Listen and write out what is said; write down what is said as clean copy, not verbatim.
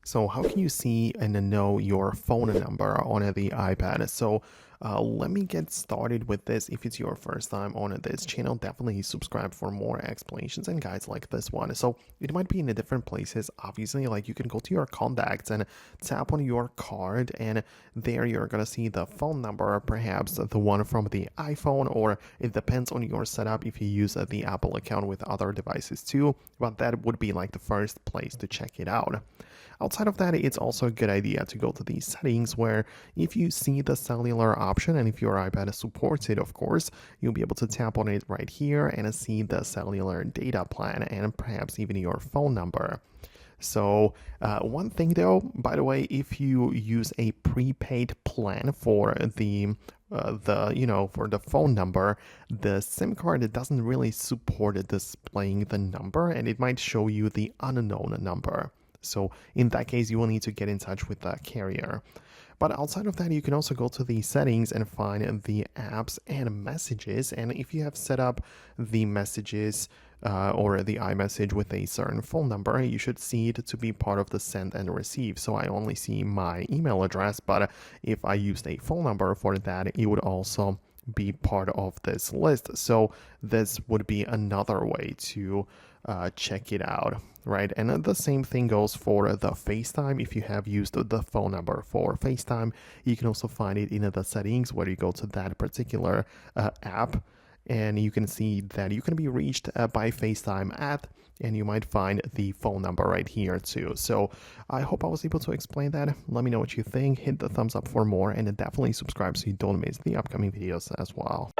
So how can you see and know your phone number on the iPad? So let me get started with this. If it's your first time on this channel, definitely subscribe for more explanations and guides like this one. So it might be in the different places. Obviously, like you can go to your contacts and tap on your card, and there you're gonna see the phone number, perhaps the one from the iPhone, or it depends on your setup if you use the Apple account with other devices too. But that would be like the first place to check it out. Outside of that, it's also a good idea to go to the settings where if you see the cellular option, and if your iPad supports it, of course, you'll be able to tap on it right here and see the cellular data plan and perhaps even your phone number. So one thing though, by the way, if you use a prepaid plan for for the phone number, the SIM card doesn't really support displaying the number, and it might show you the unknown number. So in that case, you will need to get in touch with the carrier. But outside of that, you can also go to the settings and find the apps and messages. And if you have set up the messages or the iMessage with a certain phone number, you should see it to be part of the send and receive. So I only see my email address, but if I used a phone number for that, it would also be part of this list. So this would be another way to check it out, right? And the same thing goes for the FaceTime. If you have used the phone number for FaceTime, you can also find it in the settings where you go to that particular app, and you can see that you can be reached by FaceTime at, and you might find the phone number right here too. So I hope I was able to explain that. Let me know what you think. Hit the thumbs up for more, and definitely subscribe so you don't miss the upcoming videos as well.